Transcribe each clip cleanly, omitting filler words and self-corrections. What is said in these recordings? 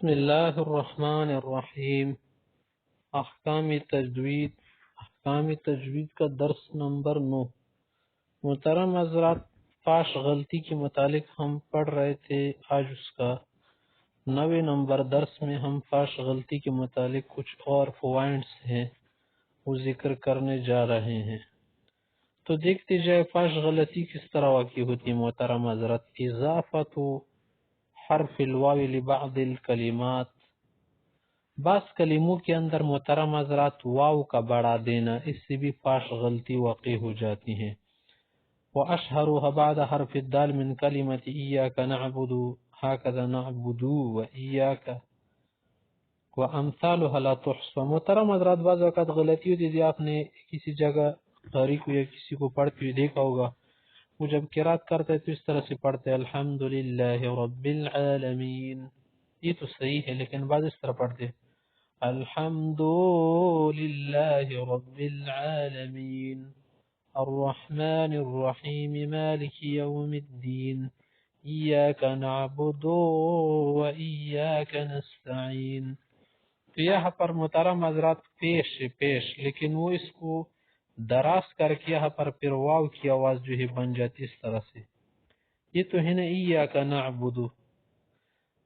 بسم اللہ الرحمن الرحیم۔ احکام تجوید کا درس نمبر 9۔ محترم حضرات، فاش غلطی کے متعلق ہم پڑھ رہے تھے۔ آج اس کا 9 نمبر درس میں ہم فاش غلطی کے متعلق کچھ اور پوائنٹس ہیں وہ ذکر کرنے جا رہے ہیں۔ تو دیکھتے جائے فاش غلطی کس طرح واقع ہوتی ہے محترم حضرات۔ اضافت حرف الواو لبعض الکلمات، بعض کلموں کے اندر محترم حضرات واو کا بڑھا دینا، اس سے بھی فاش غلطی واقع ہو جاتی ہے۔ وَأَشْهَرُهَا بعد حرف الدال من كلمة إياك نعبد هكذا نعبد وإياك وأمثالها لا تحصى۔ محترم حضرات بعض اوقات غلطی ہوتی ہے، آپ نے کسی جگہ قاری کو یا کسی کو پڑھتے ہوئے دیکھا ہوگا، وہ جب قرات کرتے ہیں تو اس طرح سے پڑھتے ہیں الحمدللہ رب العالمین، یہ تو صحیح ہے، لیکن بعض اس طرح پڑھتے ہیں الحمدللہ رب العالمین الرحمن الرحیم مالک یوم الدین ایاک نعبد و ایاک نستعین۔ تو یہاں پر محترم حضرات پیش لیکن وہ اس کو دراز کر کے یہاں پر پھر واو کی آواز جو ہے بن جاتی اس طرح سے۔ یہ تو ہے نا ایاک نعبد،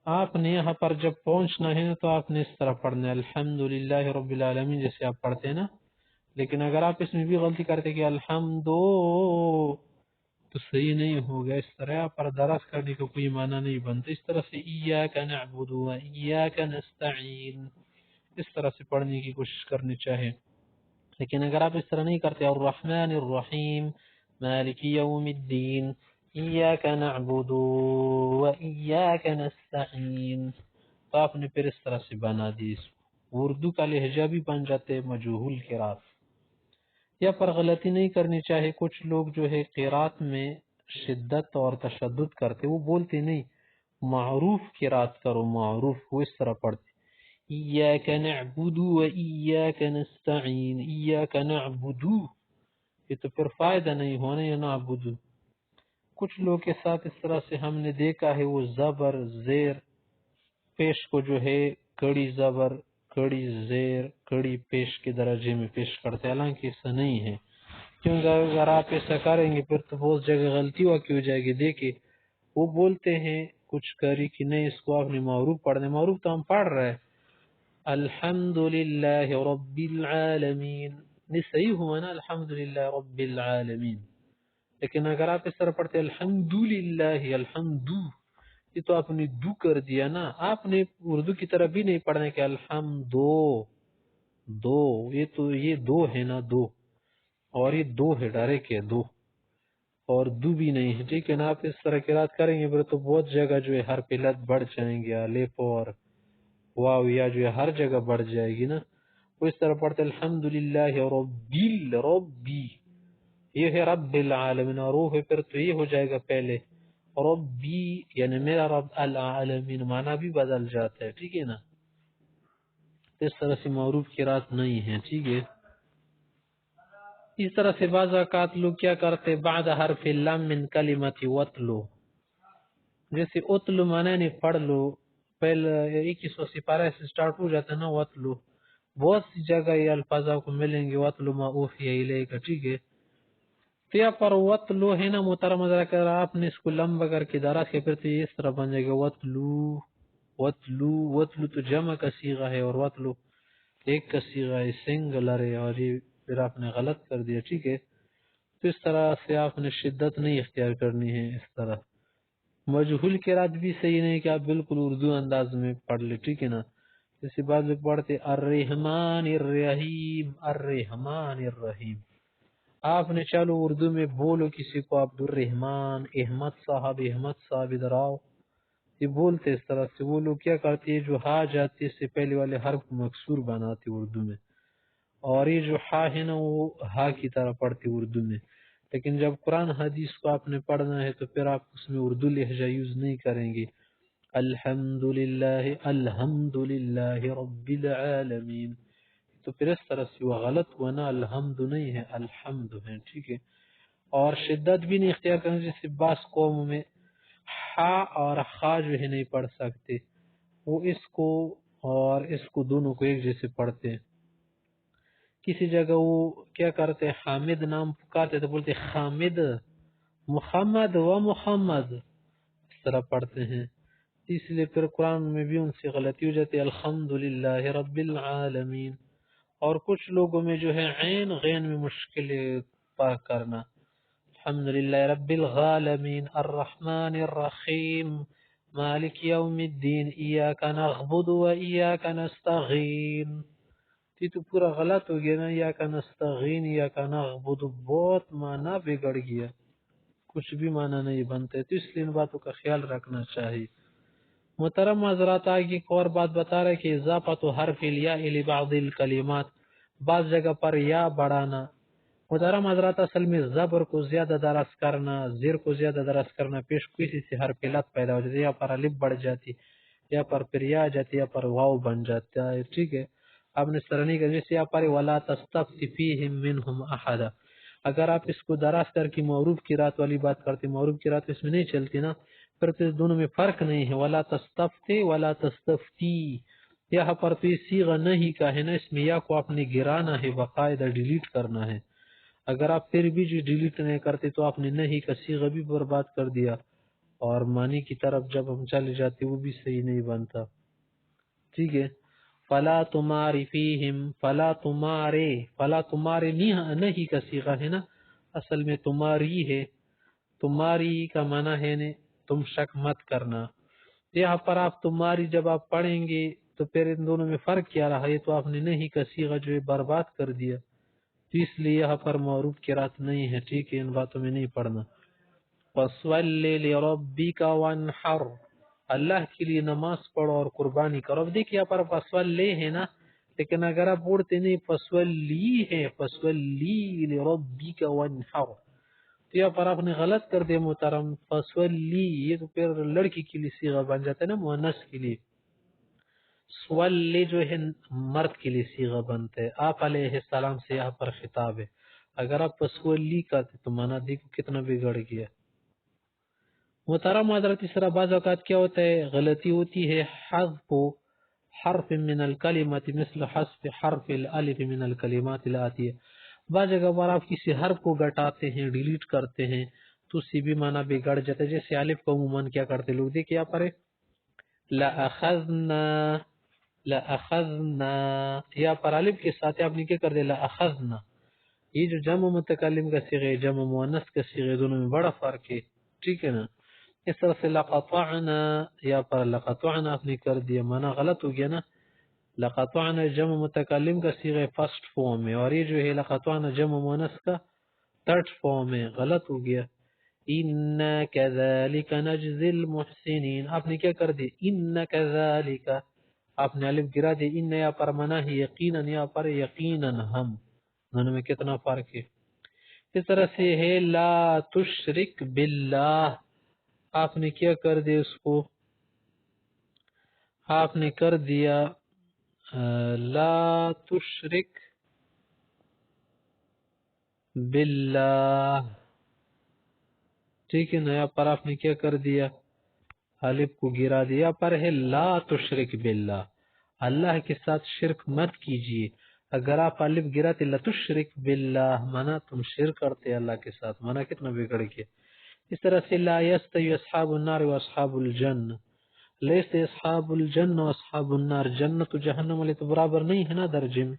آپ نے یہاں پر جب پہنچنا ہے نا تو آپ نے اس طرح پڑھنا ہے الحمدللہ رب العالمین جیسے آپ پڑھتے ہیں نا، لیکن اگر آپ اس میں بھی غلطی کرتے کہ الحمدو تو صحیح نہیں ہوگا، اس طرح آپ پر دراز کرنے کا کوئی معنی نہیں بنتا۔ اس طرح سے ایاک نعبد و ایاک نستعین اس طرح سے پڑھنے کی کوشش کرنی چاہیے، لیکن اگر آپ اس طرح نہیں کرتے الرحمن الرحیم مالک یوم الدین ایاک نعبد و ایاک نستعین تو آپ نے پھر اس طرح سے بنا دی، اردو کا لہجہ بھی بن جاتے مجہول قرات۔ یا پر غلطی نہیں کرنی چاہیے، کچھ لوگ جو ہے قرات میں شدت اور تشدد کرتے، وہ بولتے نہیں معروف قرات کرو، معروف وہ اس طرح پڑھتے ایاک نعبد و ایاک نستعین ایاک نعبد، یہ تو پھر فائدہ نہیں ہونا یا نعبد۔ کچھ لوگ کے ساتھ اس طرح سے ہم نے دیکھا ہے، وہ زبر زیر پیش کو جو ہے کڑی زبر کڑی زیر کڑی پیش کے درجے میں پیش کرتے، حالانکہ ایسا نہیں ہے، کیونکہ اگر آپ ایسا کریں گے پھر تو بہت جگہ غلطی واقع ہو جائے گی۔ دیکھیں وہ بولتے ہیں کچھ کری کہ نہیں اس کو آپ نے معروف پڑھنے، معروف تو ہم پڑھ رہے ہیں الحمدللہ رب العالمین، یہ صحیح ہوا نا الحمدللہ رب العالمین، لیکن اگر آپ اس طرح پڑھتے الحمدللہ الحمدو، یہ تو آپ نے دو کر دیا نا، آپ نے اردو کی طرح بھی نہیں پڑھنے کہ الحمدو دو، یہ تو یہ دو ہے نا دو، اور یہ دو ہے ڈائریکٹ ہے دو، اور دو بھی نہیں ہے، ٹھیک ہے نا۔ آپ اس طرح قرات کریں گے پھر تو بہت جگہ جو ہے ہر پلت بڑھ جائیں گے، الف اور واو یا جو ہے ہر جگہ بڑھ جائے گی نا، وہ اس طرح پڑھتے الحمدللہ ربی، یہ ہے رب العالمین، اور وہ ہے پھر تو یہ ہو جائے گا پہلے ربی یعنی میرا رب، العالمین معنی بھی بدل جاتا ہے، ٹھیک ہے نا۔ اس طرح سے معروف قرات نہیں ہے، ٹھیک ہے۔ اس طرح سے بعض اوقات لوگ کیا کرتے بعد حرف لام من کلمت وتلو، جیسے اتلو معنی نہیں پڑھ لو، پہلے 21 سپارہ سے سٹارٹ ہو جاتا ہے نا وتلو، بہت سی جگہ یہ الفاظ آپ کو ملیں گے وتلو ما اوحی الیک، ٹھیک ہے۔ تو یہاں پر وتلو ہے نا محترم حضرات، اگر آپ نے اس کو لمبا کر کے دراز کے پھر تو یہ اس طرح بن جائے گا وتلو تو جمع کا صیغہ ہے، اور وتلو ایک کا صیغہ ہے سنگلر ہے، اور یہ پھر آپ نے غلط کر دیا، ٹھیک ہے۔ تو اس طرح سے آپ نے شدت نہیں اختیار کرنی ہے، اس طرح مجہول قرات بھی صحیح نہیں کہ آپ بالکل اردو انداز میں پڑھ لیں، ٹھیک ہے نا۔ جیسے بعض لوگ پڑھتے الرحمن الرحیم الرحمن الرحیم، آپ نے چلو اردو میں بولو کسی کو عبد الرحمن احمد صاحب ادھر آؤ، یہ بولتے اس طرح سے، وہ لوگ کیا کرتے ہیں جو ہا جاتی ہے اس سے پہلے والے حرف کو مکسور بناتے اردو میں، اور یہ جو ہا ہے نا وہ ہا کی طرح پڑھتے اردو میں، لیکن جب قرآن حدیث کو آپ نے پڑھنا ہے تو پھر آپ اس میں اردو لہجہ یوز نہیں کریں گے الحمدللہ رب العالمین، تو پھر اس طرح سے وہ غلط ہوا نا، الحمد نہیں ہے الحمد ہے، ٹھیک ہے۔ اور شدت بھی نہیں اختیار کرنا، جیسے بعض قوم میں ہا اور خا جو ہے نہیں پڑھ سکتے، وہ اس کو اور اس کو دونوں کو ایک جیسے پڑھتے ہیں. کسی جگہ وہ کیا کرتے ہیں، حامد نام پکارتے تو بولتے حامد محمد و محمد، اس طرح پڑھتے ہیں. اس لیے پھر قرآن میں بھی ان سے غلطی ہو جاتی ہے، الحمدللہ رب العالمین. اور کچھ لوگوں میں جو ہے عین غین میں مشکل پا کرنا، الحمدللہ رب العالمین الرحمن الرحیم مالک یوم الدین ایاک نعبد و ایاک نستعین. یہ تو پورا غلط ہو گیا نا، ایاک نستعین ایاک نعبد، بہت معنی بگڑ گیا، کچھ بھی معنی نہیں بنتے. تو اس لیے ان باتوں کا خیال رکھنا چاہیے. محترم حضرات، آگے ایک اور بات بتا رہے کہ اضافت حرف الیاء لبعض الکلمات، بعض جگہ پر یا بڑھانا. محترم حضرات، اصل میں زبر کو زیادہ درست کرنا، زیر کو زیادہ درست کرنا، پیش کسی سے حرف علت پیدا ہو جاتی ہے، یا پر الف بڑھ جاتی، یا پر پھر یا جاتی، یا پر واو بن جاتا ہے. ٹھیک ہے، آپ نے سرنی کا جیسے یا پر ولا تستفت فیہم منہم احدا، اگر آپ اس کو دراز کر کے معروف قرات والی بات کرتے، معروف قرات اس میں نہیں چلتی نا، پھر تو دونوں میں فرق نہیں ہے. ولا تستفتی ولا تستفتی، یہاں پر تو یہ صیغہ نہیں کا ہے نا، اس میں یا کو آپ نے گرانا ہے، باقاعدہ ڈیلیٹ کرنا ہے. اگر آپ پھر بھی جو ڈیلیٹ نہیں کرتے تو آپ نے نہیں کا صیغہ بھی برباد کر دیا، اور معنی کی طرف جب ہم چلے جاتے وہ بھی صحیح نہیں بنتا. ٹھیک ہے، فلا تماری فیہم، فلا تمارے، فلا تمارے نہیں کا صیغہ ہے نا، اصل میں تماری ہے. تماری کا معنی ہے نے تم شک مت کرنا. یہاں پر آپ تمہاری جب آپ پڑھیں گے تو پھر ان دونوں میں فرق کیا رہا ہے، تو آپ نے نہیں کا صیغہ جو ہے برباد کر دیا. تو اس لیے یہاں پر معروف قرات نہیں ہے. ٹھیک ہے، ان باتوں میں نہیں پڑھنا. فَصَلِّ لِرَبِّكَ وَانْحَرْ، اللہ کے لیے نماز پڑھو اور قربانی کرو. اب دیکھیے یہاں پر فَصَلِّ ہے نا، لیکن اگر آپ بولتے نہیں فَصَلِّ ہے، فَصَلِّ لِرَبِّكَ وَانْحَرْ، تو یہاں پر آپ نے غلط کر دیا محترم. فَصَلِّ یہ تو پھر لڑکی کے لیے صیغہ بن جاتا ہے نا، مؤنث کے لیے. سولی جو ہے مرد کے لیے صیغہ بنتا ہے. آپ علیہ السلام سے یہاں پر خطاب ہے. اگر آپ فسولی کرتے تو معنی دیکھو کتنا بگڑ گیا. محترم حضرت، اس طرح بعض اوقات کیا ہوتا ہے، غلطی ہوتی ہے، حذف حرف من الکلمات مثل حذف حرف الالف من الکلمات الاتیہ. بعض جگہ پر آپ کسی حرف کو گھٹاتے ہیں، ڈیلیٹ کرتے ہیں، تو اسی بھی معنی بگڑ جاتا ہے. جیسے الف کو عموماً کیا کرتے لوگ، دیکھیں یہاں پر لأخذنا، لأخذنا، یا پر الف کے ساتھ آپ نے کیا کر دیا لأخذنا. یہ جو جمع متکلم کا صیغہ ہے، جمع مؤنث کا صیغہ ہے، دونوں میں بڑا فرق ہے. ٹھیک ہے نا. اس طرح سے لقطعنا، یا پر لقطعنا آپ نے کر دیا، معنی غلط ہو گیا نا. لقطعنا جمع متکلم کا صیغہ فرسٹ فارم ہے، اور یہ جو ہے لقطعنا جمع مؤنث کا تھرڈ فارم ہے، غلط ہو گیا. اِنَّا كَذَلِكَ نَجْزِي الْمُحْسِنِينَ، آپ نے کیا کر دی اِنَّا كَذَلِكَ، آپ نے الف گرا دی. ان یا پر منع ہے یقیناً، یا پر یقیناً ہم، دونوں میں کتنا فرق ہے. اس طرح سے ہے لا تشرک باللہ، آپ نے کیا کر دیا، اس کو آپ نے کر دیا لا تشرک باللہ. ٹھیک ہے نا، یا پر آپ نے کیا کر دیا، الف کو گرا دیا. پر ہے لا تشرک باللہ، اللہ کے ساتھ شرک مت کیجیے. اگر آپ الف گراتے لتشرک باللہ، مانا تم شرک کرتے اللہ کے ساتھ، مانا کتنا بگڑ گیا. اس طرح سے لا یستوی اصحاب النار و اصحاب الجنہ، لیس اصحاب الجنہ و اصحاب النار، جنت و جہنم والے تو برابر نہیں ہے نا درجے میں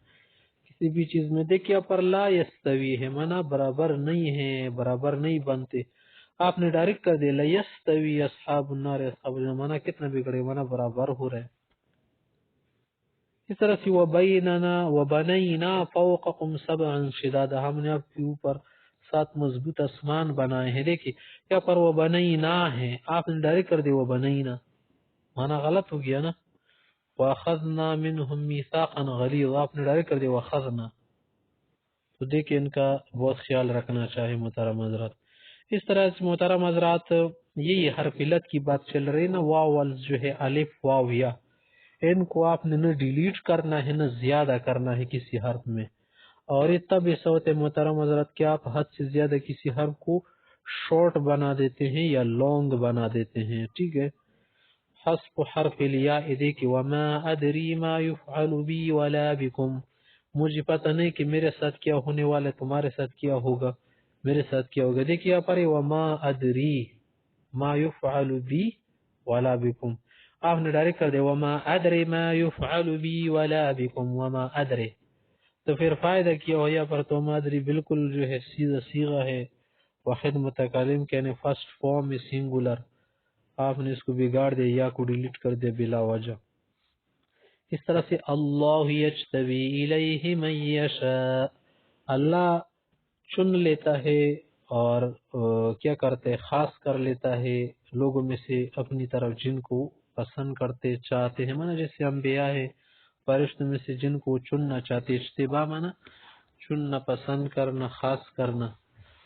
کسی بھی چیز میں. دیکھیے پر لا یستوی ہے، مانا برابر نہیں ہے، برابر نہیں بنتے. آپ نے ڈائریکٹ کر دیا لا یستوی اصحاب النار اصحاب الجنہ، مانا کتنا بگڑے، مانا برابر ہو رہا ہے. اس طرح سے وبیننا وبنینا فوقکم سبعا شدادا، ہم نے آپ کے اوپر 7 مضبوط آسمان بنائے ہیں. دیکھیے کیا پر وبنینا ہے، آپ نے ڈائریکٹ کر دیا وبنینا، مانا غلط ہو گیا نا. واخذنا منهم میثاقا غلیظا، آپ نے ڈائریکٹ کر دیا واخذنا. تو دیکھیں ان کا بہت خیال رکھنا چاہیے محترم حضرات. اس طرح سے محترم حضرات، یہی حرف علت کی بات چل رہی نا، واو جو ہے الف واو یا، ان کو آپ نے نہ ڈیلیٹ کرنا ہے نہ زیادہ کرنا ہے کسی حرف میں. اور یہ تب ایسا ہوتا ہے محترم حضرات کہ آپ حد سے زیادہ کسی حرف کو شارٹ بنا دیتے ہیں یا لانگ بنا دیتے ہیں. ٹھیک ہے، حسب حرف الیا دیکھیں وما ادری ما یفعل بی ولا بکم، مجھے پتہ نہیں کہ میرے ساتھ کیا ہونے والا ہے، تمہارے ساتھ کیا ہوگا، میرے ساتھ کیا ہوگا. دیکھیے یہاں پر وما ادری ما یفعل بی ولا بکم، آپ نے ڈائریکٹ کر دیا وما ادری ما یفعل بی ولا بکم وما ادری، تو پھر فائدہ کیا ہو یہاں پر تو وما ادری بالکل جو ہے سیدھا صیغہ ہے واحد متکلم کے، یعنی فرسٹ فارم میں سنگولر، آپ نے اس کو بگاڑ دیا یا کو ڈیلیٹ کر دیا بلا وجہ. اس طرح سے اللہ یجتبی الیہ من یشاء، اللہ چن لیتا ہے اور کیا کرتے ہے خاص کر لیتا ہے لوگوں میں سے اپنی طرف جن کو پسند کرتے چاہتے ہیں، مانا جیسے انبیاء ہے فرشتوں میں سے جن کو چننا چاہتے، اجتباء مانا چننا، پسند کرنا، خاص کرنا،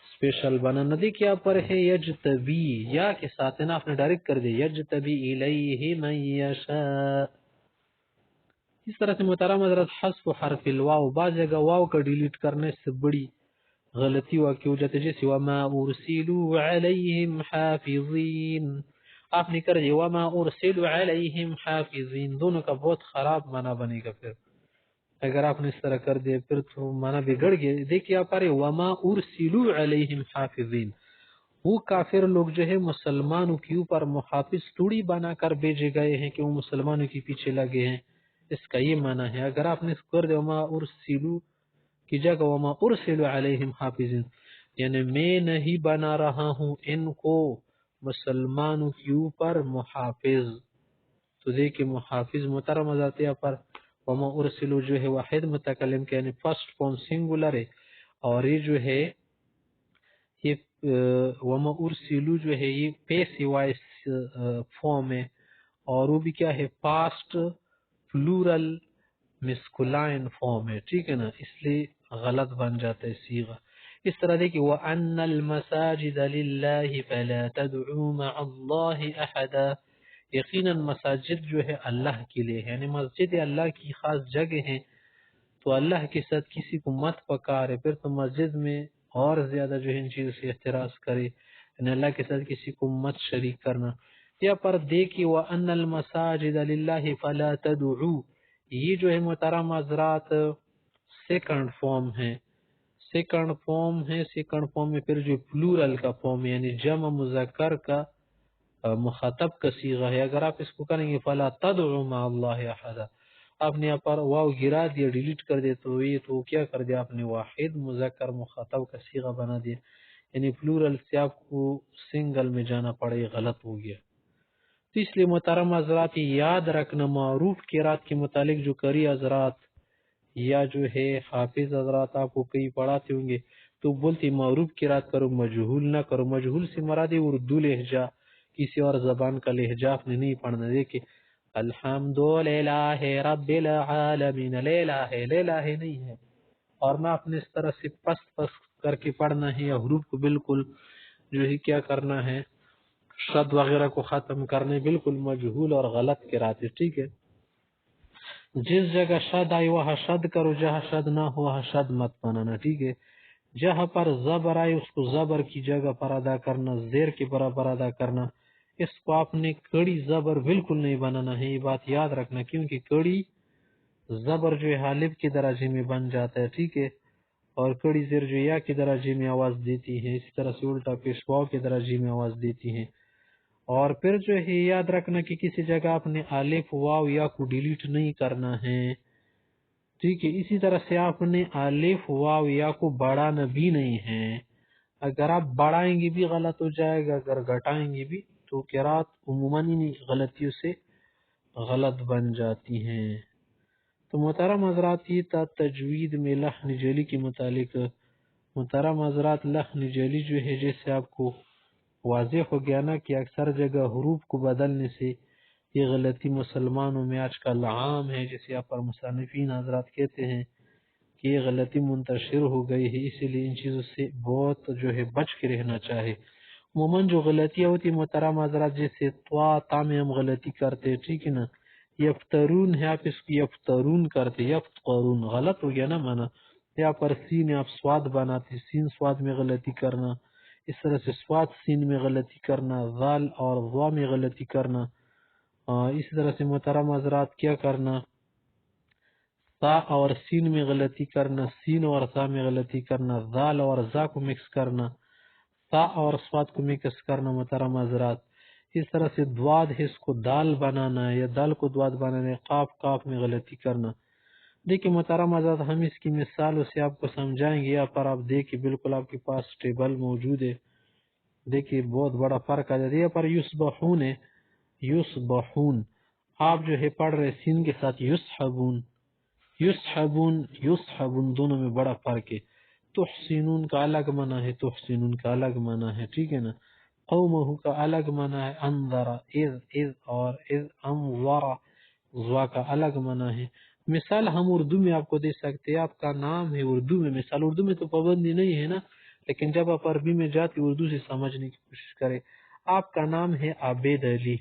اسپیشل بنانا. دیکھیے یہاں پر ہے یجتبی، یا کے ساتھ ہے نا، آپ نے ڈائریکٹ کر دیا یجتبی الیہ من یشاء. اس طرح سے محترم حضرت حذف حرف الواو، بعض جگہ واو کا ڈیلیٹ کرنے سے بڑی غلطی واقع ہو جاتی ہے، جیسے وما ارسلوا علیہم حافظین، آپ نے کر دیا وما ارسلوا علیہم حافظین، دونوں کا بہت خراب معنی بنے گا. پھر اگر آپ نے اس طرح کر دیا پھر تو معنی بگڑ گیا. دیکھیے آپ وما ارسلوا علیہم حافظین، وہ کافر لوگ جو ہے مسلمانوں کے اوپر محافظ توڑی بنا کر بھیجے گئے ہیں کہ وہ مسلمانوں کے پیچھے لگے ہیں، اس کا یہ معنی ہے. اگر آپ نے اس کو کر دیا وما ارسلوا کی جگہ وما ارسلوا علیہم حافظین، یعنی میں نہیں بنا رہا ہوں ان کو مسلمانوں کے اوپر محافظ. تو دیکھیں محافظ محترم حضرت یہاں پر وما ارسلوا جو ہے واحد متکلم کے یعنی فرسٹ فارم سنگولر ہے، اور یہ جو ہے یہ وما ارسلوا جو ہے یہ پیسو وائس فارم ہے، اور وہ بھی کیا ہے پاسٹ پلورل مسکولائن فارم ہے، ٹھیک ہے نا، اس لیے غلط بن جاتا ہے صیغہ. اس طرح دیکھیں وَأَنَّ الْمَسَاجِدَ لِلَّهِ فَلَا تَدْعُوا مَعَ اللَّهِ أَحَدًا، یقیناً مساجد جو ہے اللہ کے لیے، یعنی مسجد اللہ کی خاص جگہ ہیں، تو اللہ کے ساتھ کسی کو مت پکارے. پھر تو مسجد میں اور زیادہ جو ہے ان چیزوں سے احتراز کرے، یعنی اللہ کے ساتھ کسی کو مت شریک کرنا. یہاں پر دیکھیے وَأَنَّ الْمَسَاجِدَ لِلَّهِ فَلَا تَدْعُوا، یہ جو ہے محترم حضرات سیکنڈ فارم ہے، سیکنڈ فارم ہے. سیکنڈ فارم میں پھر جو پلورل کا فارم ہے یعنی جمع مذکر کا مخاطب کا صیغہ ہے. اگر آپ اس کو کریں گے فلا تدعوا مع اللہ احد، آپ نے یہاں پر واو گرا دیا ڈیلیٹ کر دیا، تو یہ تو کیا کر دیا آپ نے واحد مذکر مخاطب کا صیغہ بنا دیا، یعنی پلورل سے آپ کو سنگل میں جانا پڑے، غلط ہو گیا. تو اس لیے محترم حضرات یاد رکھنا معروف قرات کے متعلق جو قاری حضرات یا جو ہے حافظ حضرات آپ کو کئی پڑھاتے ہوں گے تو بولتے معروف قرات کرو، مجہول نہ کرو. مجہول سے مراد اردو لہجہ، کسی اور زبان کا لہجہ آپ نے نہیں پڑھنا. دیکھیں الحمد للہ رب العالمین، الہ نہیں ہے، اور نہ آپ نے اس طرح سے پست پست کر کے پڑھنا ہے، یا حروف کو بالکل جو ہے کیا کرنا ہے شد وغیرہ کو ختم کرنے، بالکل مجہول اور غلط قرات ہے. ٹھیک ہے، جس جگہ شد آئی وہاں شد کرو، جہاں شد نہ ہو وہاں شد مت بنانا. ٹھیک ہے، جہاں پر زبر آئی اس کو زبر کی جگہ پر ادا کرنا، زیر کے برابر ادا کرنا. اس کو آپ نے کڑی زبر بالکل نہیں بنانا ہے، یہ بات یاد رکھنا، کیونکہ کڑی زبر جو ہے حالف کے درجے میں بن جاتا ہے. ٹھیک ہے، اور کڑی زیر جو یا کے درجے میں آواز دیتی ہے، اسی طرح سے الٹا پیش واو کے درجے میں آواز دیتی ہے. اور پھر جو ہے یاد رکھنا کہ کسی جگہ آپ نے الف واو یا کو ڈیلیٹ نہیں کرنا ہے. ٹھیک ہے، اسی طرح سے آپ نے الف واو یا کو بڑھانا بھی نہیں ہے. اگر آپ بڑھائیں گے بھی غلط ہو جائے گا، اگر گھٹائیں گے بھی تو قرات عموماً غلطیوں سے غلط بن جاتی ہیں. تو محترم حضرات یہ تھا تجوید میں لحن جلی کے متعلق. محترم حضرات لحن جلی جو ہے جیسے آپ کو واضح ہو گیا نا کہ اکثر جگہ حروف کو بدلنے سے یہ غلطی مسلمانوں میں آج کل عام ہے، جیسے آپ پر مصنفین حضرات کہتے ہیں کہ یہ غلطی منتشر ہو گئی ہے، اسی لیے ان چیزوں سے بہت جو ہے بچ کے رہنا چاہے. عموماً جو غلطیاں ہوتی محترم حضرات جیسے طوا تا میں ہم غلطی کرتے، ٹھیک ہے نا، یفترون ہے آپ اس کی یفترون کرتے، یفتقرون غلط ہو گیا نا مانا. یا پر سین آپ سواد بناتے، سین سواد میں غلطی کرنا، اس طرح سے سواد سین میں غلطی کرنا، ذال اور ضا میں غلطی کرنا، اسی طرح سے محترم حضرات کیا کرنا، تا اور سین میں غلطی کرنا، سین اور تا میں غلطی کرنا، ذال اور زا کو مکس کرنا، تا اور صاد کو مکس کرنا محترم حضرات۔ اس طرح سے دواد ہے اس کو دال بنانا ہے یا دال کو دواد بنانا ہے، قاف کاف میں غلطی کرنا۔ دیکھیں محترم حضرات، ہم اس کی مثالوں سے آپ کو سمجھائیں گے، یہاں پر آپ دیکھیں بالکل آپ کے پاس ٹیبل موجود ہے، دیکھیں بہت بڑا فرق آ جاتا ہے۔ یہاں پر یصبحون ہے، یصبحون، آپ جو ہے پڑھ رہے سین کے ساتھ یصحبون، یصحبون یصحبون، دونوں میں بڑا فرق ہے۔ تحسنون کا الگ معنی ہے، تحسنون کا الگ معنی ہے، ٹھیک ہے نا۔ قومہ کا الگ معنی ہے، انذر، اذ اور اذ انذر، ذوا کا الگ معنی ہے۔ مثال ہم اردو میں آپ کو دے سکتے ہیں، آپ کا نام ہے اردو میں، مثال اردو میں تو پابندی نہیں ہے نا، لیکن جب آپ عربی میں جاتے اردو سے سمجھنے کی کوشش کریں۔ آپ کا نام ہے عابد علی،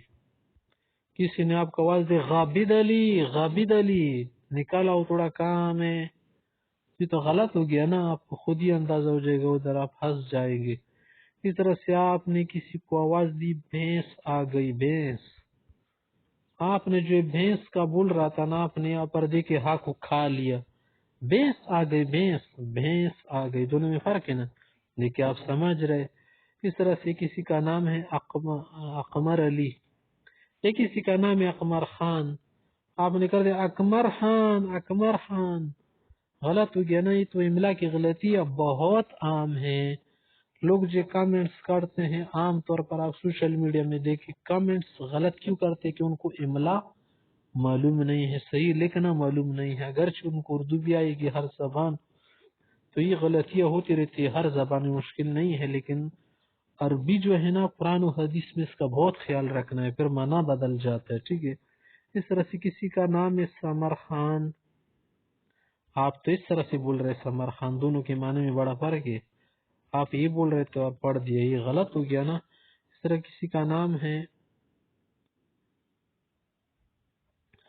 کسی نے آپ کو آواز دے غابد علی، غابد علی، نکالا ہو تھوڑا کام ہے، یہ تو غلط ہو گیا نا، آپ کو خود ہی اندازہ ہو جائے گا، ادھر آپ ہنس جائیں گے۔ اس طرح سے آپ نے کسی کو آواز دی بھینس آ گئی، بھینس، آپ نے جو بھینس کا بول رہا تھا نا، آپ نے یہاں پر دیکھے ہا کو کھا لیا، بھینس آ گئی، بھینس، بھینس آ گئی، دونوں میں فرق ہے نا، دیکھیں آپ سمجھ رہے۔ اس طرح سے کسی کا نام ہے اقمر علی، یا کسی کا نام ہے اقمر خان، آپ نے کر دیا اکمر خان، اکمر خان، غلط ہو گیا نا۔ یہ تو املا کی غلطیاں بہت عام ہیں، لوگ جو کامنٹس کرتے ہیں عام طور پر آپ سوشل میڈیا میں دیکھیں، کامنٹس غلط کیوں کرتے کہ ان کو املا معلوم نہیں ہے، صحیح لکھنا معلوم نہیں ہے، اگرچہ ان کو اردو بھی آئے گی ہر زبان، تو یہ غلطیاں ہوتی رہتی ہے، ہر زبان میں مشکل نہیں ہے، لیکن عربی جو ہے نا قرآن و حدیث میں اس کا بہت خیال رکھنا ہے، پھر معنی بدل جاتا ہے، ٹھیک ہے۔ اس طرح سے کسی کا نام ہے سمر خان، آپ تو اس طرح سے بول رہے سمر خان، دونوں کے معنی میں بڑا فرق ہے، آپ یہ بول رہے تو آپ پڑھ دیا، یہ غلط ہو گیا نا۔ اس طرح کسی کا نام ہے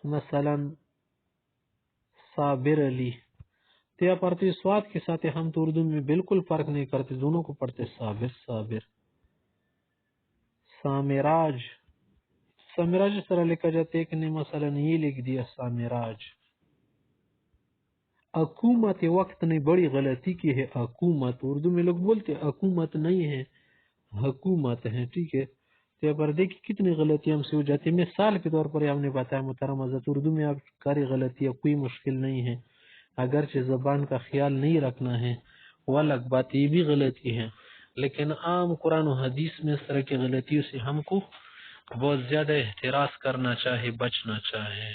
مثلا صابر علی، تو یا پڑھتے سواد کے ساتھ، ہم تو اردو میں بالکل فرق نہیں کرتے، دونوں کو پڑھتے صابر، صابر۔ سامراج، سامراج اس طرح لکھا جاتا ہے کہ نہیں، مثلا یہ لکھ دیا سامراج۔ حکومت وقت نے بڑی غلطی کی ہے، حکومت اردو میں لوگ بولتے حکومت نہیں ہے، حکومت ہے، ٹھیک ہے۔ تو یہاں پر دیکھیں کتنی غلطی ہم سے ہو جاتی ہے، مثال کے طور پر ہم نے بتایا محترم حضرت، اردو میں آپ ساری غلطیاں کوئی مشکل نہیں ہے، اگرچہ زبان کا خیال نہیں رکھنا ہے وہ الگ بات، یہ بھی غلطی ہے، لیکن عام قرآن و حدیث میں اس طرح کی غلطیوں سے ہم کو بہت زیادہ احتراز کرنا چاہے، بچنا چاہے۔